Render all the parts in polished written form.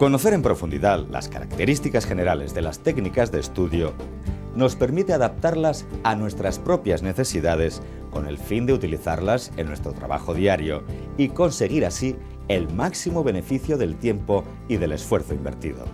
Conocer en profundidad las características generales de las técnicas de estudio nos permite adaptarlas a nuestras propias necesidades con el fin de utilizarlas en nuestro trabajo diario y conseguir así el máximo beneficio del tiempo y del esfuerzo invertido.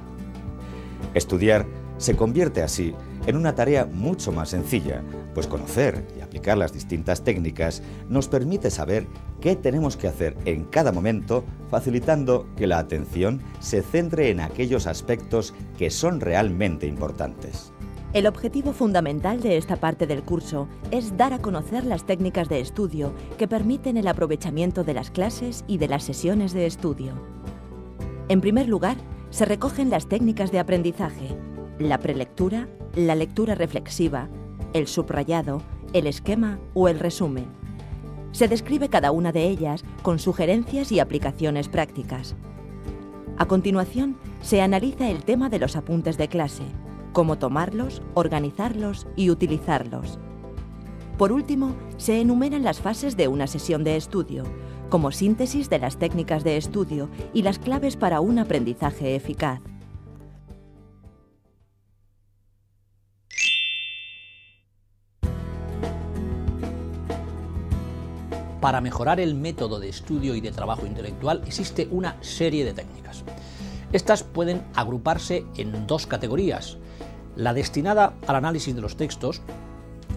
Estudiar se convierte así en una tarea mucho más sencilla, pues conocer y aplicar las distintas técnicas nos permite saber qué tenemos que hacer en cada momento, facilitando que la atención se centre en aquellos aspectos que son realmente importantes. El objetivo fundamental de esta parte del curso es dar a conocer las técnicas de estudio que permiten el aprovechamiento de las clases y de las sesiones de estudio. En primer lugar, se recogen las técnicas de aprendizaje: la prelectura, la lectura reflexiva, el subrayado, el esquema o el resumen. Se describe cada una de ellas con sugerencias y aplicaciones prácticas. A continuación, se analiza el tema de los apuntes de clase, cómo tomarlos, organizarlos y utilizarlos. Por último, se enumeran las fases de una sesión de estudio, como síntesis de las técnicas de estudio y las claves para un aprendizaje eficaz. Para mejorar el método de estudio y de trabajo intelectual existe una serie de técnicas. Estas pueden agruparse en dos categorías: la destinada al análisis de los textos,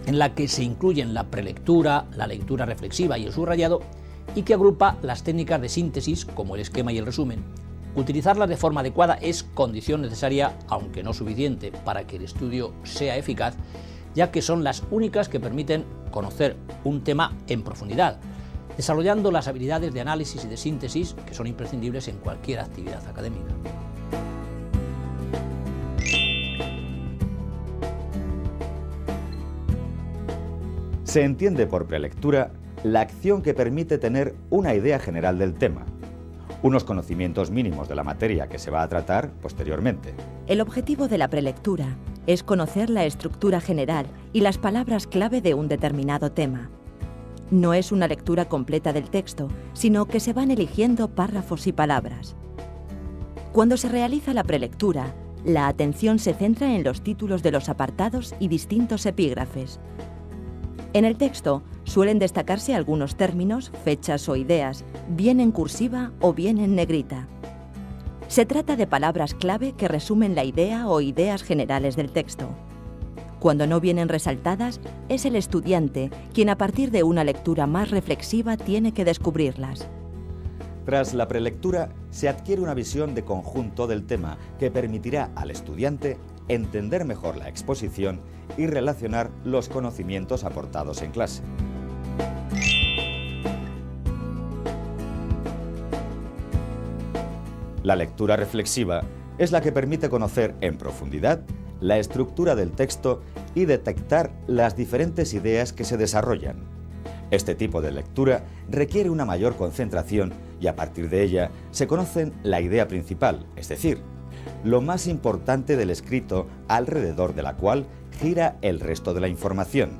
en la que se incluyen la prelectura, la lectura reflexiva y el subrayado, y que agrupa las técnicas de síntesis, como el esquema y el resumen. Utilizarlas de forma adecuada es condición necesaria, aunque no suficiente, para que el estudio sea eficaz, ya que son las únicas que permiten conocer un tema en profundidad, desarrollando las habilidades de análisis y de síntesis que son imprescindibles en cualquier actividad académica. Se entiende por prelectura la acción que permite tener una idea general del tema, unos conocimientos mínimos de la materia que se va a tratar posteriormente. El objetivo de la prelectura es conocer la estructura general y las palabras clave de un determinado tema. No es una lectura completa del texto, sino que se van eligiendo párrafos y palabras. Cuando se realiza la prelectura, la atención se centra en los títulos de los apartados y distintos epígrafes. En el texto suelen destacarse algunos términos, fechas o ideas, bien en cursiva o bien en negrita. Se trata de palabras clave que resumen la idea o ideas generales del texto. Cuando no vienen resaltadas, es el estudiante quien, a partir de una lectura más reflexiva, tiene que descubrirlas. Tras la prelectura, se adquiere una visión de conjunto del tema que permitirá al estudiante entender mejor la exposición y relacionar los conocimientos aportados en clase. La lectura reflexiva es la que permite conocer en profundidad la estructura del texto y detectar las diferentes ideas que se desarrollan. Este tipo de lectura requiere una mayor concentración y a partir de ella se conoce la idea principal, es decir, lo más importante del escrito alrededor de la cual gira el resto de la información,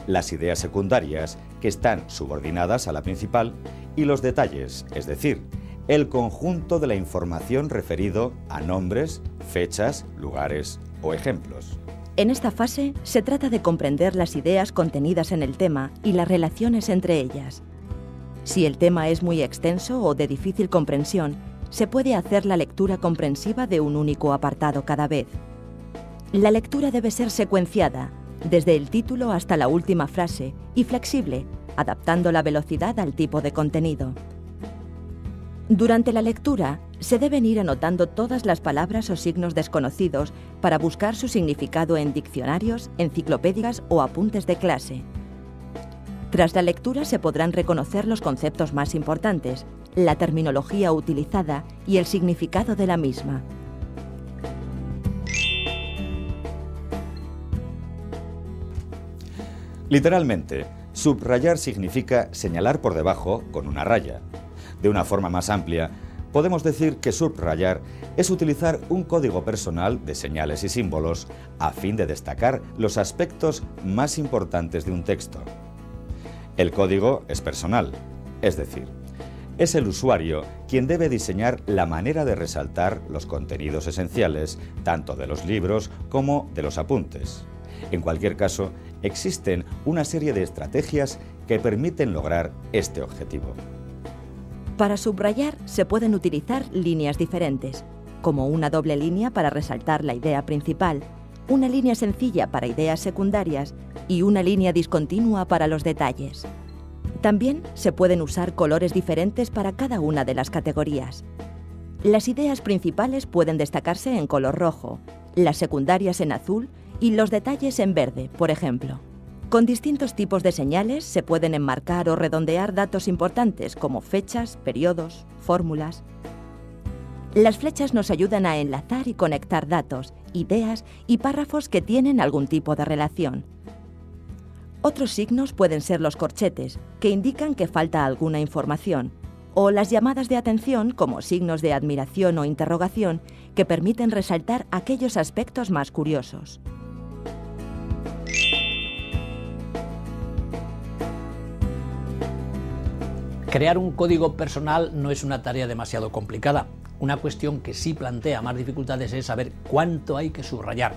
las ideas secundarias que están subordinadas a la principal y los detalles, es decir, el conjunto de la información referido a nombres, fechas, lugares o ejemplos. En esta fase se trata de comprender las ideas contenidas en el tema y las relaciones entre ellas. Si el tema es muy extenso o de difícil comprensión, se puede hacer la lectura comprensiva de un único apartado cada vez. La lectura debe ser secuenciada, desde el título hasta la última frase, y flexible, adaptando la velocidad al tipo de contenido. Durante la lectura, se deben ir anotando todas las palabras o signos desconocidos para buscar su significado en diccionarios, enciclopedias o apuntes de clase. Tras la lectura se podrán reconocer los conceptos más importantes, la terminología utilizada y el significado de la misma. Literalmente, subrayar significa señalar por debajo con una raya. De una forma más amplia, podemos decir que subrayar es utilizar un código personal de señales y símbolos a fin de destacar los aspectos más importantes de un texto. El código es personal, es decir, Es el usuario quien debe diseñar la manera de resaltar los contenidos esenciales, tanto de los libros como de los apuntes. En cualquier caso, existen una serie de estrategias que permiten lograr este objetivo. Para subrayar se pueden utilizar líneas diferentes, como una doble línea para resaltar la idea principal, una línea sencilla para ideas secundarias y una línea discontinua para los detalles. También se pueden usar colores diferentes para cada una de las categorías. Las ideas principales pueden destacarse en color rojo, las secundarias en azul y los detalles en verde, por ejemplo. Con distintos tipos de señales se pueden enmarcar o redondear datos importantes como fechas, periodos, fórmulas. Las flechas nos ayudan a enlazar y conectar datos, ideas y párrafos que tienen algún tipo de relación. Otros signos pueden ser los corchetes, que indican que falta alguna información, o las llamadas de atención como signos de admiración o interrogación que permiten resaltar aquellos aspectos más curiosos. Crear un código personal no es una tarea demasiado complicada. Una cuestión que sí plantea más dificultades es saber cuánto hay que subrayar.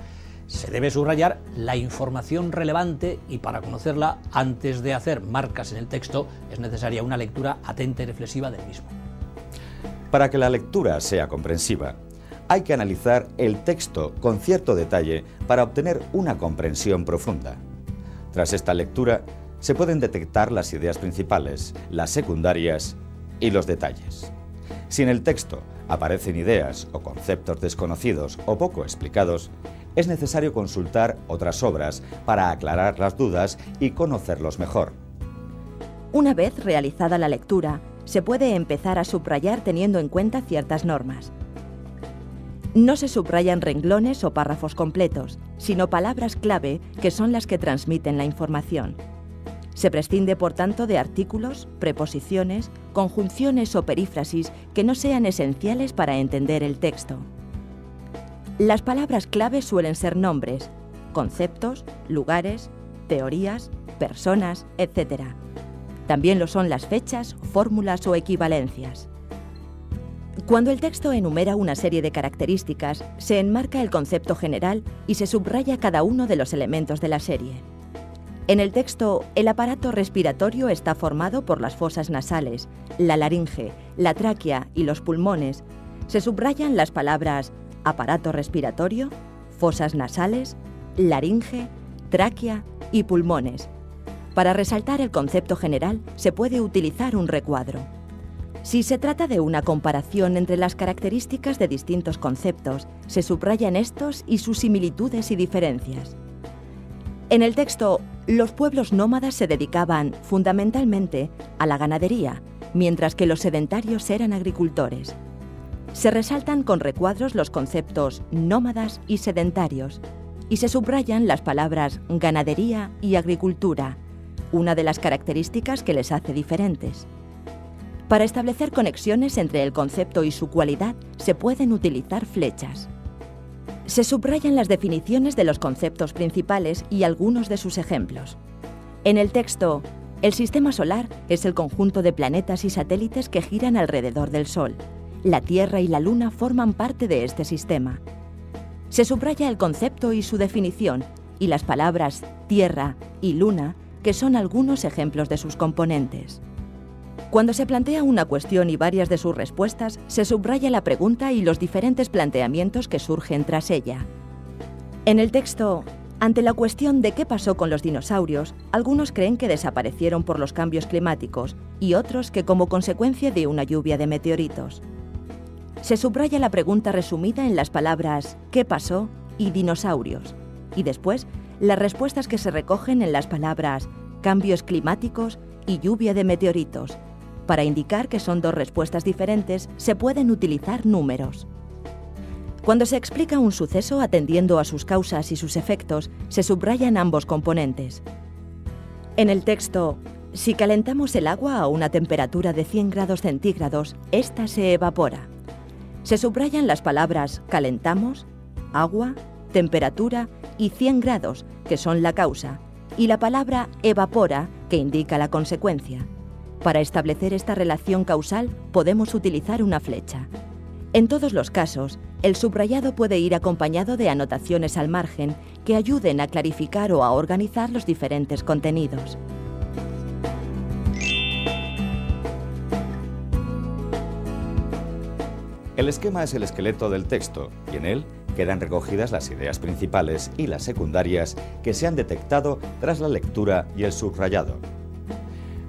Se debe subrayar la información relevante y para conocerla, antes de hacer marcas en el texto, es necesaria una lectura atenta y reflexiva del mismo. Para que la lectura sea comprensiva, hay que analizar el texto con cierto detalle para obtener una comprensión profunda. Tras esta lectura, se pueden detectar las ideas principales, las secundarias y los detalles. Si en el texto aparecen ideas o conceptos desconocidos o poco explicados, es necesario consultar otras obras para aclarar las dudas y conocerlos mejor. Una vez realizada la lectura, se puede empezar a subrayar teniendo en cuenta ciertas normas. No se subrayan renglones o párrafos completos, sino palabras clave que son las que transmiten la información. Se prescinde, por tanto, de artículos, preposiciones, conjunciones o perífrasis que no sean esenciales para entender el texto. Las palabras clave suelen ser nombres, conceptos, lugares, teorías, personas, etc. También lo son las fechas, fórmulas o equivalencias. Cuando el texto enumera una serie de características, se enmarca el concepto general y se subraya cada uno de los elementos de la serie. En el texto, el aparato respiratorio está formado por las fosas nasales, la laringe, la tráquea y los pulmones. Se subrayan las palabras aparato respiratorio, fosas nasales, laringe, tráquea y pulmones. Para resaltar el concepto general, se puede utilizar un recuadro. Si se trata de una comparación entre las características de distintos conceptos, se subrayan estos y sus similitudes y diferencias. En el texto, los pueblos nómadas se dedicaban fundamentalmente a la ganadería, mientras que los sedentarios eran agricultores. Se resaltan con recuadros los conceptos nómadas y sedentarios, y se subrayan las palabras ganadería y agricultura, una de las características que les hace diferentes. Para establecer conexiones entre el concepto y su cualidad, se pueden utilizar flechas. Se subrayan las definiciones de los conceptos principales y algunos de sus ejemplos. En el texto, el sistema solar es el conjunto de planetas y satélites que giran alrededor del Sol. La Tierra y la Luna forman parte de este sistema. Se subraya el concepto y su definición, y las palabras Tierra y Luna, que son algunos ejemplos de sus componentes. Cuando se plantea una cuestión y varias de sus respuestas, se subraya la pregunta y los diferentes planteamientos que surgen tras ella. En el texto, ante la cuestión de qué pasó con los dinosaurios, algunos creen que desaparecieron por los cambios climáticos y otros que como consecuencia de una lluvia de meteoritos. Se subraya la pregunta resumida en las palabras ¿qué pasó? Y dinosaurios, y después las respuestas que se recogen en las palabras cambios climáticos y lluvia de meteoritos. Para indicar que son dos respuestas diferentes, se pueden utilizar números. Cuando se explica un suceso atendiendo a sus causas y sus efectos, se subrayan ambos componentes. En el texto, si calentamos el agua a una temperatura de 100 grados centígrados, ésta se evapora. Se subrayan las palabras calentamos, agua, temperatura y 100 grados, que son la causa, y la palabra evapora, que indica la consecuencia. Para establecer esta relación causal podemos utilizar una flecha. En todos los casos, el subrayado puede ir acompañado de anotaciones al margen que ayuden a clarificar o a organizar los diferentes contenidos. El esquema es el esqueleto del texto y en él quedan recogidas las ideas principales y las secundarias que se han detectado tras la lectura y el subrayado.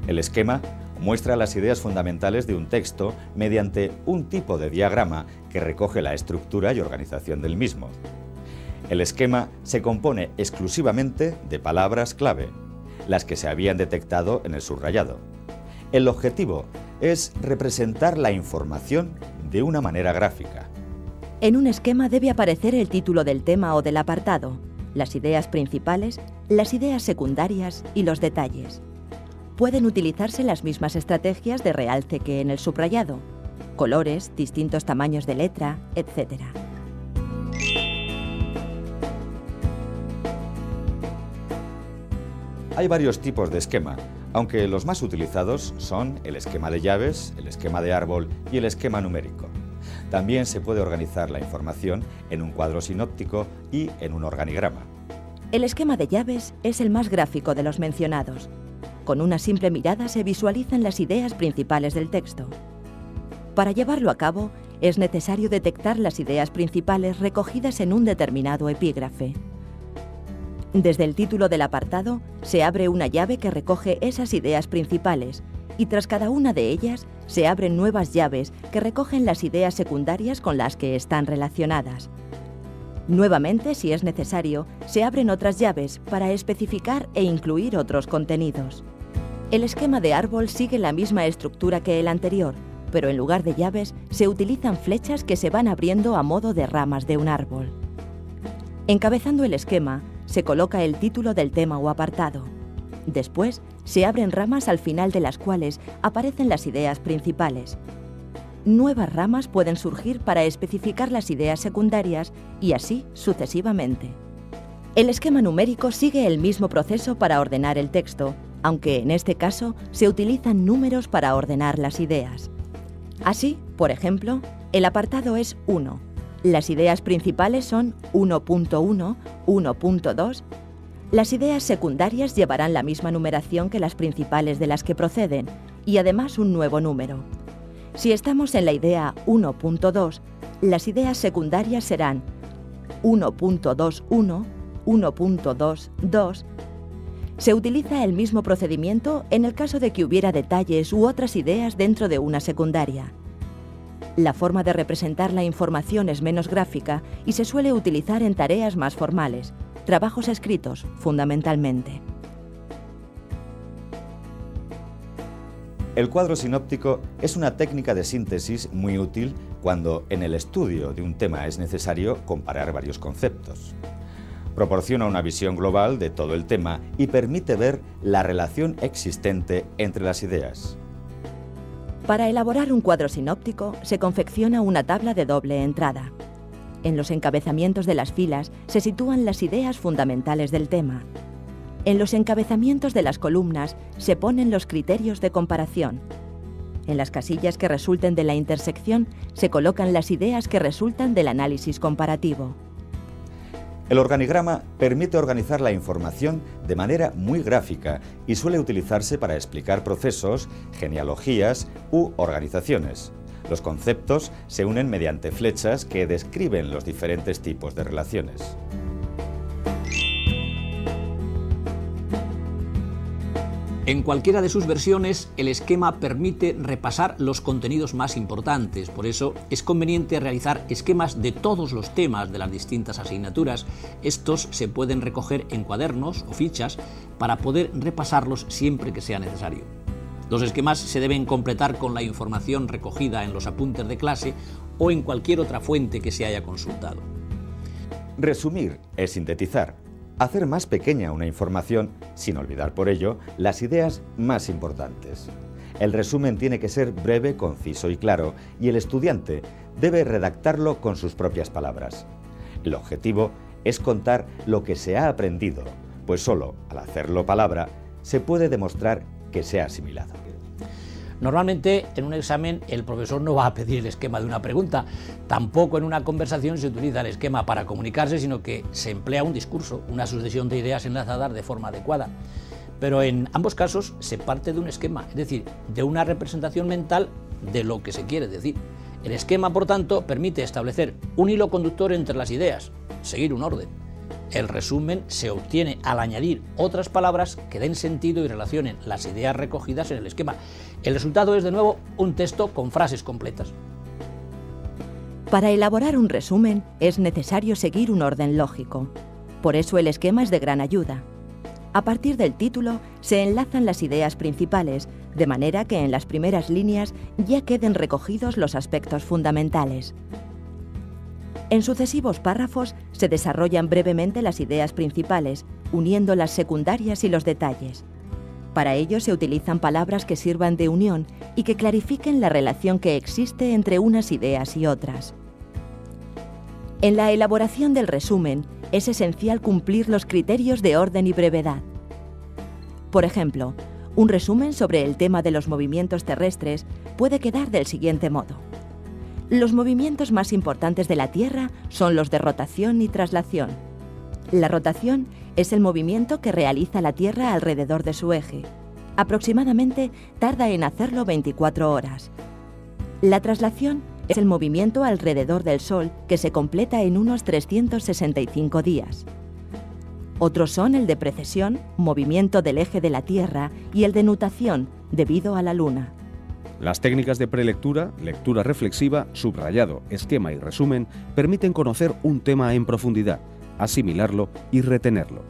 El esquema muestra las ideas fundamentales de un texto mediante un tipo de diagrama que recoge la estructura y organización del mismo. El esquema se compone exclusivamente de palabras clave, las que se habían detectado en el subrayado. El objetivo es representar la información de una manera gráfica. En un esquema debe aparecer el título del tema o del apartado, las ideas principales, las ideas secundarias y los detalles. Pueden utilizarse las mismas estrategias de realce que en el subrayado, colores, distintos tamaños de letra, etc. Hay varios tipos de esquema, aunque los más utilizados son el esquema de llaves, el esquema de árbol y el esquema numérico. También se puede organizar la información en un cuadro sinóptico y en un organigrama. El esquema de llaves es el más gráfico de los mencionados. Con una simple mirada se visualizan las ideas principales del texto. Para llevarlo a cabo, es necesario detectar las ideas principales recogidas en un determinado epígrafe. Desde el título del apartado, se abre una llave que recoge esas ideas principales y tras cada una de ellas se abren nuevas llaves que recogen las ideas secundarias con las que están relacionadas. Nuevamente, si es necesario, se abren otras llaves para especificar e incluir otros contenidos. El esquema de árbol sigue la misma estructura que el anterior, pero en lugar de llaves se utilizan flechas que se van abriendo a modo de ramas de un árbol. Encabezando el esquema, se coloca el título del tema o apartado. Después, se abren ramas al final de las cuales aparecen las ideas principales. Nuevas ramas pueden surgir para especificar las ideas secundarias y así sucesivamente. El esquema numérico sigue el mismo proceso para ordenar el texto, aunque en este caso se utilizan números para ordenar las ideas. Así, por ejemplo, el apartado es 1. Las ideas principales son 1.1, 1.2. Las ideas secundarias llevarán la misma numeración que las principales de las que proceden, y además un nuevo número. Si estamos en la idea 1.2, las ideas secundarias serán 1.21, 1.22. Se utiliza el mismo procedimiento en el caso de que hubiera detalles u otras ideas dentro de una secundaria. La forma de representar la información es menos gráfica y se suele utilizar en tareas más formales, trabajos escritos, fundamentalmente. El cuadro sinóptico es una técnica de síntesis muy útil cuando en el estudio de un tema es necesario comparar varios conceptos. Proporciona una visión global de todo el tema y permite ver la relación existente entre las ideas. Para elaborar un cuadro sinóptico se confecciona una tabla de doble entrada. En los encabezamientos de las filas se sitúan las ideas fundamentales del tema. En los encabezamientos de las columnas se ponen los criterios de comparación. En las casillas que resulten de la intersección se colocan las ideas que resultan del análisis comparativo. El organigrama permite organizar la información de manera muy gráfica y suele utilizarse para explicar procesos, genealogías u organizaciones. Los conceptos se unen mediante flechas que describen los diferentes tipos de relaciones. En cualquiera de sus versiones, el esquema permite repasar los contenidos más importantes. Por eso es conveniente realizar esquemas de todos los temas de las distintas asignaturas. Estos se pueden recoger en cuadernos o fichas para poder repasarlos siempre que sea necesario. Los esquemas se deben completar con la información recogida en los apuntes de clase o en cualquier otra fuente que se haya consultado. Resumir es sintetizar. Hacer más pequeña una información, sin olvidar por ello las ideas más importantes. El resumen tiene que ser breve, conciso y claro, y el estudiante debe redactarlo con sus propias palabras. El objetivo es contar lo que se ha aprendido, pues solo al hacerlo palabra se puede demostrar que se ha asimilado. Normalmente en un examen el profesor no va a pedir el esquema de una pregunta, tampoco en una conversación se utiliza el esquema para comunicarse, sino que se emplea un discurso, una sucesión de ideas enlazadas de forma adecuada. Pero en ambos casos se parte de un esquema, es decir, de una representación mental de lo que se quiere decir. El esquema, por tanto, permite establecer un hilo conductor entre las ideas, seguir un orden. El resumen se obtiene al añadir otras palabras que den sentido y relacionen las ideas recogidas en el esquema. El resultado es, de nuevo, un texto con frases completas. Para elaborar un resumen es necesario seguir un orden lógico. Por eso el esquema es de gran ayuda. A partir del título se enlazan las ideas principales, de manera que en las primeras líneas ya queden recogidos los aspectos fundamentales. En sucesivos párrafos se desarrollan brevemente las ideas principales, uniendo las secundarias y los detalles. Para ello se utilizan palabras que sirvan de unión y que clarifiquen la relación que existe entre unas ideas y otras. En la elaboración del resumen es esencial cumplir los criterios de orden y brevedad. Por ejemplo, un resumen sobre el tema de los movimientos terrestres puede quedar del siguiente modo. Los movimientos más importantes de la Tierra son los de rotación y traslación. La rotación es el movimiento que realiza la Tierra alrededor de su eje. Aproximadamente tarda en hacerlo 24 horas. La traslación es el movimiento alrededor del Sol que se completa en unos 365 días. Otros son el de precesión, movimiento del eje de la Tierra, y el de nutación, debido a la Luna. Las técnicas de prelectura, lectura reflexiva, subrayado, esquema y resumen permiten conocer un tema en profundidad, asimilarlo y retenerlo.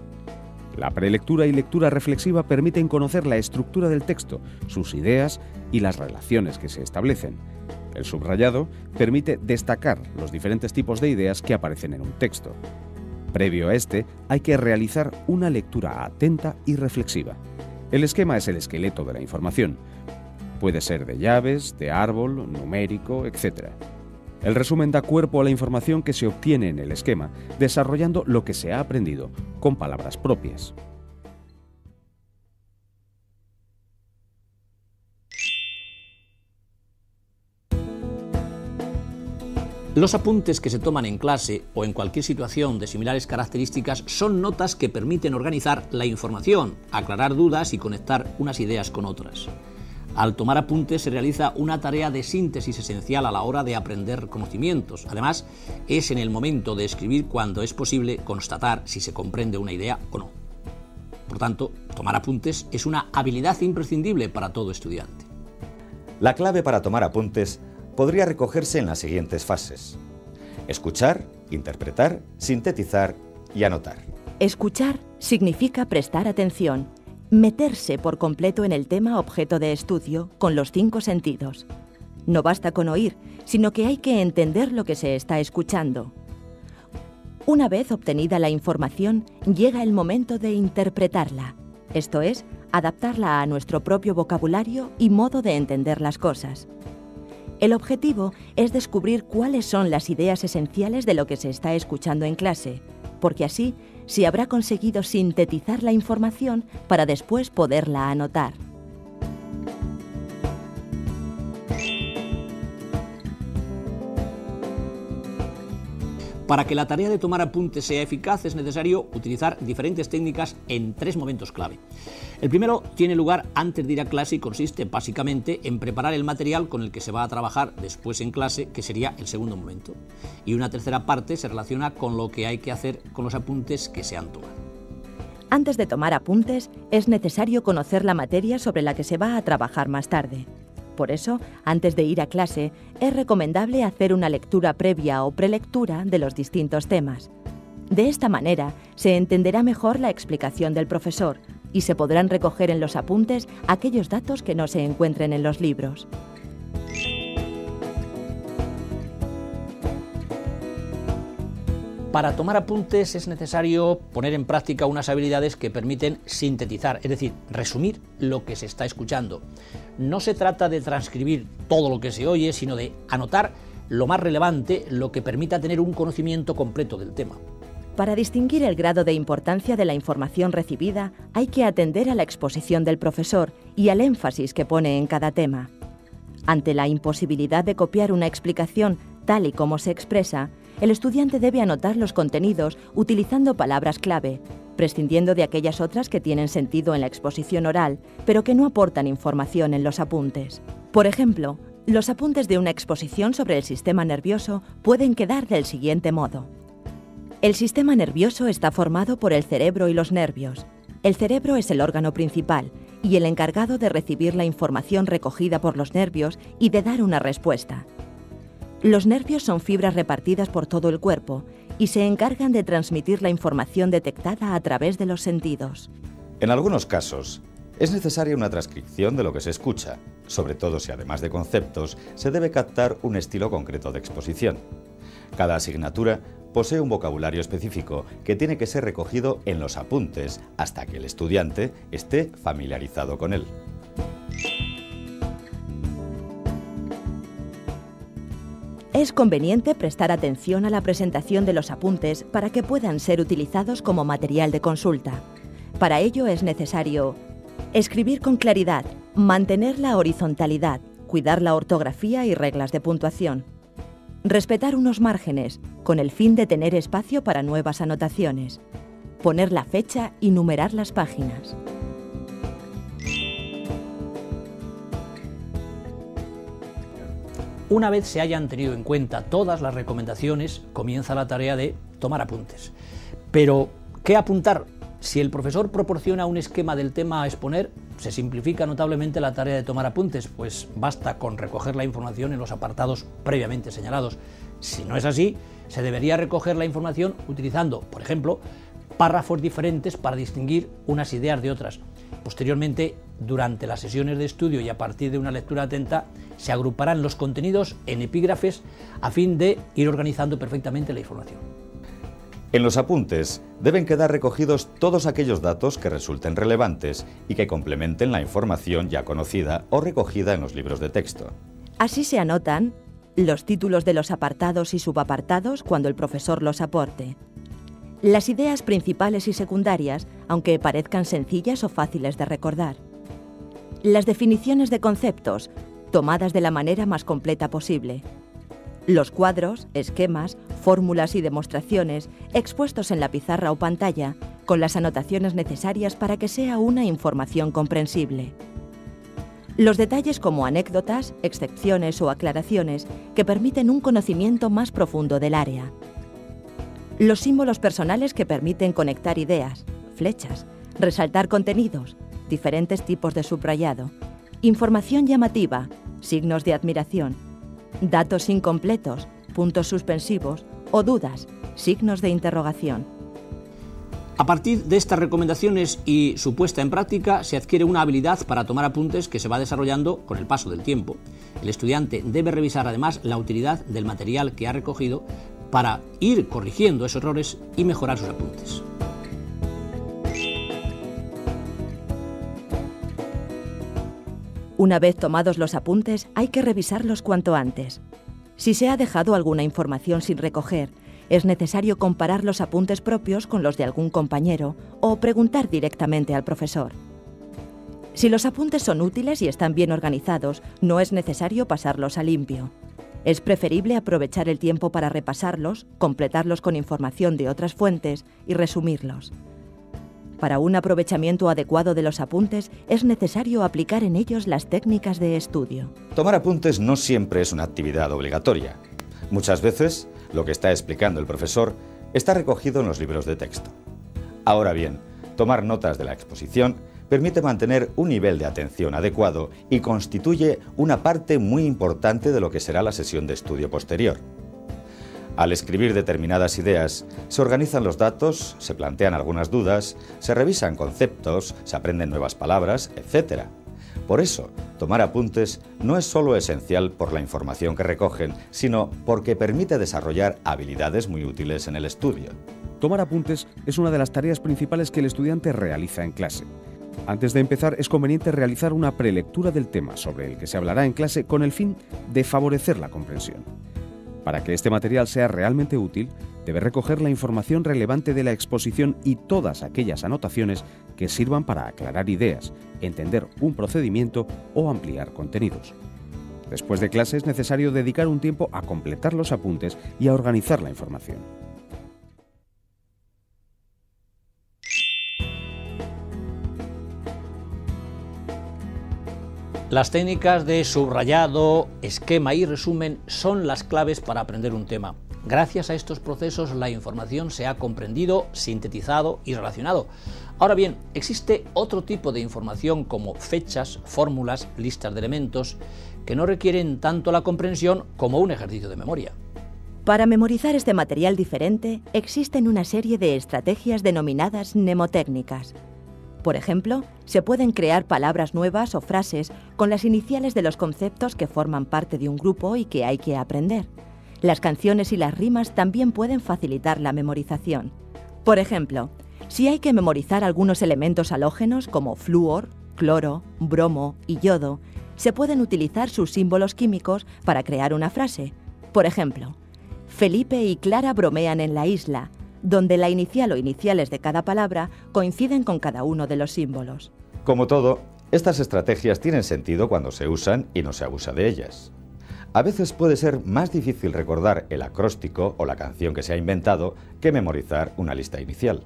La prelectura y lectura reflexiva permiten conocer la estructura del texto, sus ideas y las relaciones que se establecen. El subrayado permite destacar los diferentes tipos de ideas que aparecen en un texto. Previo a este, hay que realizar una lectura atenta y reflexiva. El esquema es el esqueleto de la información. Puede ser de llaves, de árbol, numérico, etc. El resumen da cuerpo a la información que se obtiene en el esquema, desarrollando lo que se ha aprendido, con palabras propias. Los apuntes que se toman en clase o en cualquier situación de similares características son notas que permiten organizar la información, aclarar dudas y conectar unas ideas con otras. Al tomar apuntes se realiza una tarea de síntesis esencial a la hora de aprender conocimientos. Además, es en el momento de escribir cuando es posible constatar si se comprende una idea o no. Por tanto, tomar apuntes es una habilidad imprescindible para todo estudiante. La clave para tomar apuntes podría recogerse en las siguientes fases: escuchar, interpretar, sintetizar y anotar. Escuchar significa prestar atención, meterse por completo en el tema objeto de estudio con los 5 sentidos. No basta con oír, sino que hay que entender lo que se está escuchando. Una vez obtenida la información, llega el momento de interpretarla, esto es, adaptarla a nuestro propio vocabulario y modo de entender las cosas. El objetivo es descubrir cuáles son las ideas esenciales de lo que se está escuchando en clase, porque así se habrá conseguido sintetizar la información para después poderla anotar. Para que la tarea de tomar apuntes sea eficaz es necesario utilizar diferentes técnicas en 3 momentos clave. El primero tiene lugar antes de ir a clase y consiste básicamente en preparar el material con el que se va a trabajar después en clase, que sería el segundo momento. Y una tercera parte se relaciona con lo que hay que hacer con los apuntes que se han tomado. Antes de tomar apuntes es necesario conocer la materia sobre la que se va a trabajar más tarde. Por eso, antes de ir a clase, es recomendable hacer una lectura previa o prelectura de los distintos temas. De esta manera, se entenderá mejor la explicación del profesor y se podrán recoger en los apuntes aquellos datos que no se encuentren en los libros. Para tomar apuntes es necesario poner en práctica unas habilidades que permiten sintetizar, es decir, resumir lo que se está escuchando. No se trata de transcribir todo lo que se oye, sino de anotar lo más relevante, lo que permita tener un conocimiento completo del tema. Para distinguir el grado de importancia de la información recibida, hay que atender a la exposición del profesor y al énfasis que pone en cada tema. Ante la imposibilidad de copiar una explicación tal y como se expresa, el estudiante debe anotar los contenidos utilizando palabras clave, prescindiendo de aquellas otras que tienen sentido en la exposición oral, pero que no aportan información en los apuntes. Por ejemplo, los apuntes de una exposición sobre el sistema nervioso pueden quedar del siguiente modo. El sistema nervioso está formado por el cerebro y los nervios. El cerebro es el órgano principal y el encargado de recibir la información recogida por los nervios y de dar una respuesta. Los nervios son fibras repartidas por todo el cuerpo y se encargan de transmitir la información detectada a través de los sentidos. En algunos casos, es necesaria una transcripción de lo que se escucha, sobre todo si además de conceptos se debe captar un estilo concreto de exposición. Cada asignatura posee un vocabulario específico que tiene que ser recogido en los apuntes hasta que el estudiante esté familiarizado con él. Es conveniente prestar atención a la presentación de los apuntes para que puedan ser utilizados como material de consulta. Para ello es necesario escribir con claridad, mantener la horizontalidad, cuidar la ortografía y reglas de puntuación. Respetar unos márgenes, con el fin de tener espacio para nuevas anotaciones. Poner la fecha y numerar las páginas. Una vez se hayan tenido en cuenta todas las recomendaciones, comienza la tarea de tomar apuntes. Pero, ¿qué apuntar? Si el profesor proporciona un esquema del tema a exponer, se simplifica notablemente la tarea de tomar apuntes, pues basta con recoger la información en los apartados previamente señalados. Si no es así, se debería recoger la información utilizando, por ejemplo, párrafos diferentes para distinguir unas ideas de otras. Posteriormente, durante las sesiones de estudio y a partir de una lectura atenta, se agruparán los contenidos en epígrafes a fin de ir organizando perfectamente la información. En los apuntes deben quedar recogidos todos aquellos datos que resulten relevantes y que complementen la información ya conocida o recogida en los libros de texto. Así se anotan los títulos de los apartados y subapartados cuando el profesor los aporte, las ideas principales y secundarias, aunque parezcan sencillas o fáciles de recordar, las definiciones de conceptos, tomadas de la manera más completa posible, los cuadros, esquemas, fórmulas y demostraciones expuestos en la pizarra o pantalla con las anotaciones necesarias para que sea una información comprensible. Los detalles como anécdotas, excepciones o aclaraciones que permiten un conocimiento más profundo del área. Los símbolos personales que permiten conectar ideas, flechas, resaltar contenidos, diferentes tipos de subrayado, información llamativa, signos de admiración, datos incompletos, puntos suspensivos o dudas, signos de interrogación. A partir de estas recomendaciones y su puesta en práctica, se adquiere una habilidad para tomar apuntes que se va desarrollando con el paso del tiempo. El estudiante debe revisar además la utilidad del material que ha recogido para ir corrigiendo esos errores y mejorar sus apuntes. Una vez tomados los apuntes, hay que revisarlos cuanto antes. Si se ha dejado alguna información sin recoger, es necesario comparar los apuntes propios con los de algún compañero o preguntar directamente al profesor. Si los apuntes son útiles y están bien organizados, no es necesario pasarlos a limpio. Es preferible aprovechar el tiempo para repasarlos, completarlos con información de otras fuentes y resumirlos. Para un aprovechamiento adecuado de los apuntes, es necesario aplicar en ellos las técnicas de estudio. Tomar apuntes no siempre es una actividad obligatoria. Muchas veces, lo que está explicando el profesor está recogido en los libros de texto. Ahora bien, tomar notas de la exposición permite mantener un nivel de atención adecuado y constituye una parte muy importante de lo que será la sesión de estudio posterior. Al escribir determinadas ideas, se organizan los datos, se plantean algunas dudas, se revisan conceptos, se aprenden nuevas palabras, etc. Por eso, tomar apuntes no es solo esencial por la información que recogen, sino porque permite desarrollar habilidades muy útiles en el estudio. Tomar apuntes es una de las tareas principales que el estudiante realiza en clase. Antes de empezar, es conveniente realizar una prelectura del tema sobre el que se hablará en clase con el fin de favorecer la comprensión. Para que este material sea realmente útil, debe recoger la información relevante de la exposición y todas aquellas anotaciones que sirvan para aclarar ideas, entender un procedimiento o ampliar contenidos. después de clase es necesario dedicar un tiempo a completar los apuntes y a organizar la información. Las técnicas de subrayado, esquema y resumen son las claves para aprender un tema. Gracias a estos procesos la información se ha comprendido, sintetizado y relacionado. Ahora bien, existe otro tipo de información como fechas, fórmulas, listas de elementos, que no requieren tanto la comprensión como un ejercicio de memoria. Para memorizar este material diferente, existen una serie de estrategias denominadas mnemotécnicas. Por ejemplo, se pueden crear palabras nuevas o frases con las iniciales de los conceptos que forman parte de un grupo y que hay que aprender. Las canciones y las rimas también pueden facilitar la memorización. Por ejemplo, si hay que memorizar algunos elementos halógenos como flúor, cloro, bromo y yodo, se pueden utilizar sus símbolos químicos para crear una frase. Por ejemplo, Felipe y Clara bromean en la isla, donde la inicial o iniciales de cada palabra coinciden con cada uno de los símbolos. Como todo, estas estrategias tienen sentido cuando se usan y no se abusa de ellas. A veces puede ser más difícil recordar el acróstico o la canción que se ha inventado que memorizar una lista inicial.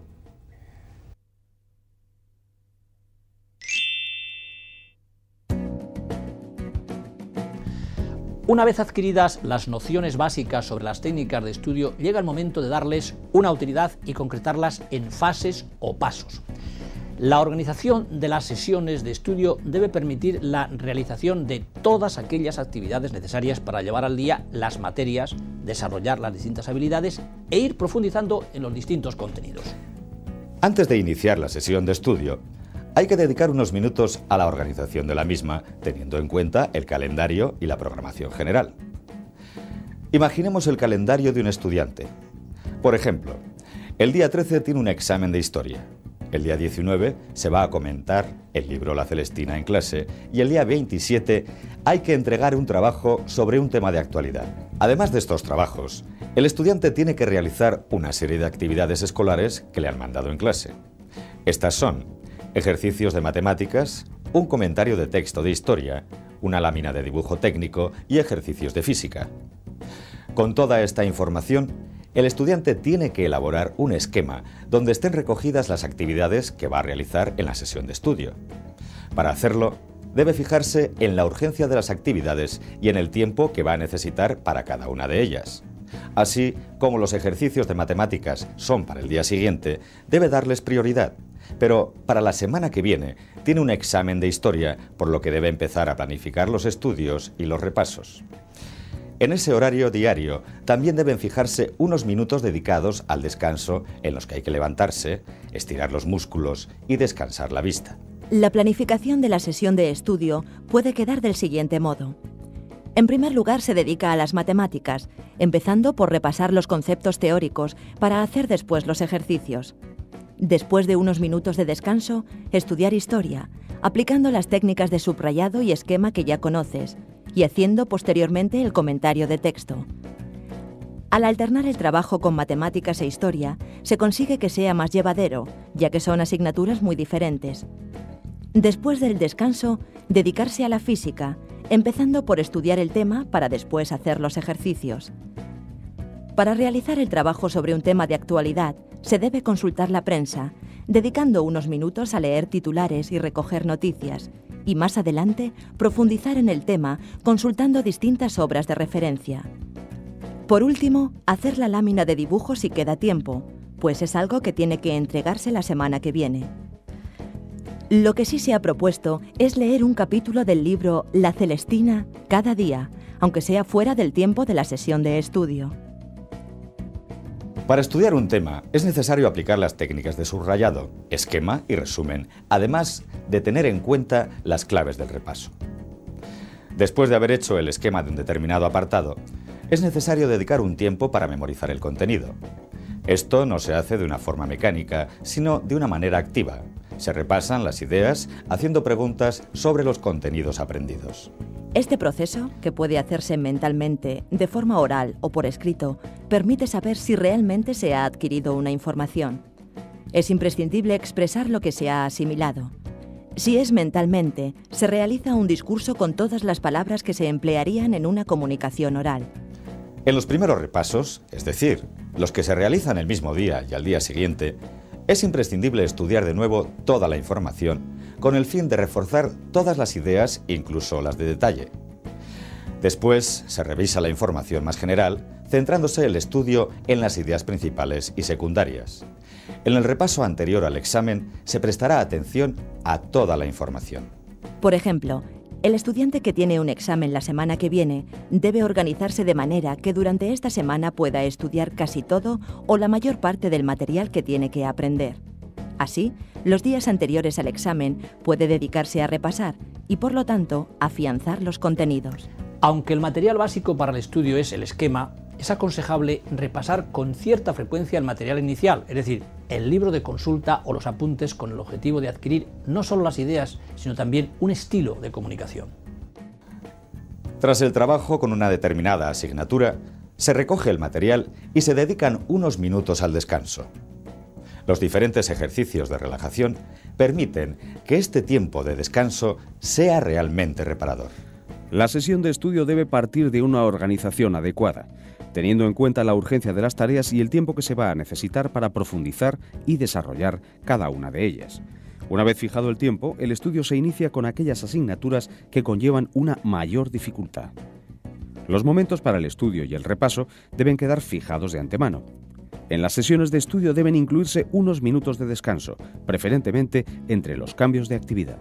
Una vez adquiridas las nociones básicas sobre las técnicas de estudio, llega el momento de darles una utilidad y concretarlas en fases o pasos. La organización de las sesiones de estudio debe permitir la realización de todas aquellas actividades necesarias para llevar al día las materias, desarrollar las distintas habilidades e ir profundizando en los distintos contenidos. Antes de iniciar la sesión de estudio, hay que dedicar unos minutos a la organización de la misma, teniendo en cuenta el calendario y la programación general. Imaginemos el calendario de un estudiante. Por ejemplo, el día 13 tiene un examen de historia. El día 19 se va a comentar el libro La Celestina en clase y el día 27 hay que entregar un trabajo sobre un tema de actualidad. Además de estos trabajos, el estudiante tiene que realizar una serie de actividades escolares que le han mandado en clase. Estas son ejercicios de matemáticas, un comentario de texto de historia, una lámina de dibujo técnico y ejercicios de física. Con toda esta información, el estudiante tiene que elaborar un esquema donde estén recogidas las actividades que va a realizar en la sesión de estudio. Para hacerlo, debe fijarse en la urgencia de las actividades y en el tiempo que va a necesitar para cada una de ellas. Así como los ejercicios de matemáticas son para el día siguiente, debe darles prioridad. Pero para la semana que viene tiene un examen de historia, por lo que debe empezar a planificar los estudios y los repasos. En ese horario diario también deben fijarse unos minutos dedicados al descanso en los que hay que levantarse, estirar los músculos y descansar la vista. La planificación de la sesión de estudio puede quedar del siguiente modo. En primer lugar, se dedica a las matemáticas, empezando por repasar los conceptos teóricos para hacer después los ejercicios. Después de unos minutos de descanso, estudiar historia, aplicando las técnicas de subrayado y esquema que ya conoces, y haciendo posteriormente el comentario de texto. Al alternar el trabajo con matemáticas e historia, se consigue que sea más llevadero, ya que son asignaturas muy diferentes. Después del descanso, dedicarse a la física, empezando por estudiar el tema para después hacer los ejercicios. Para realizar el trabajo sobre un tema de actualidad, se debe consultar la prensa, dedicando unos minutos a leer titulares y recoger noticias, y más adelante profundizar en el tema consultando distintas obras de referencia. Por último, hacer la lámina de dibujo si queda tiempo, pues es algo que tiene que entregarse la semana que viene. Lo que sí se ha propuesto es leer un capítulo del libro La Celestina cada día, aunque sea fuera del tiempo de la sesión de estudio. Para estudiar un tema es necesario aplicar las técnicas de subrayado, esquema y resumen, además de tener en cuenta las claves del repaso. Después de haber hecho el esquema de un determinado apartado, es necesario dedicar un tiempo para memorizar el contenido. Esto no se hace de una forma mecánica, sino de una manera activa. Se repasan las ideas haciendo preguntas sobre los contenidos aprendidos. Este proceso, que puede hacerse mentalmente, de forma oral o por escrito, permite saber si realmente se ha adquirido una información. Es imprescindible expresar lo que se ha asimilado. Si es mentalmente, se realiza un discurso con todas las palabras que se emplearían en una comunicación oral. En los primeros repasos, es decir, los que se realizan el mismo día y al día siguiente, es imprescindible estudiar de nuevo toda la información con el fin de reforzar todas las ideas, incluso las de detalle. Después se revisa la información más general, centrándose el estudio en las ideas principales y secundarias. En el repaso anterior al examen se prestará atención a toda la información. Por ejemplo, el estudiante que tiene un examen la semana que viene debe organizarse de manera que durante esta semana pueda estudiar casi todo o la mayor parte del material que tiene que aprender. Así, los días anteriores al examen puede dedicarse a repasar y, por lo tanto, afianzar los contenidos. Aunque el material básico para el estudio es el esquema, es aconsejable repasar con cierta frecuencia el material inicial, es decir, el libro de consulta o los apuntes, con el objetivo de adquirir no solo las ideas, sino también un estilo de comunicación. Tras el trabajo con una determinada asignatura, se recoge el material y se dedican unos minutos al descanso. Los diferentes ejercicios de relajación permiten que este tiempo de descanso sea realmente reparador. La sesión de estudio debe partir de una organización adecuada, teniendo en cuenta la urgencia de las tareas y el tiempo que se va a necesitar para profundizar y desarrollar cada una de ellas. Una vez fijado el tiempo, el estudio se inicia con aquellas asignaturas que conllevan una mayor dificultad. Los momentos para el estudio y el repaso deben quedar fijados de antemano. En las sesiones de estudio deben incluirse unos minutos de descanso, preferentemente entre los cambios de actividad.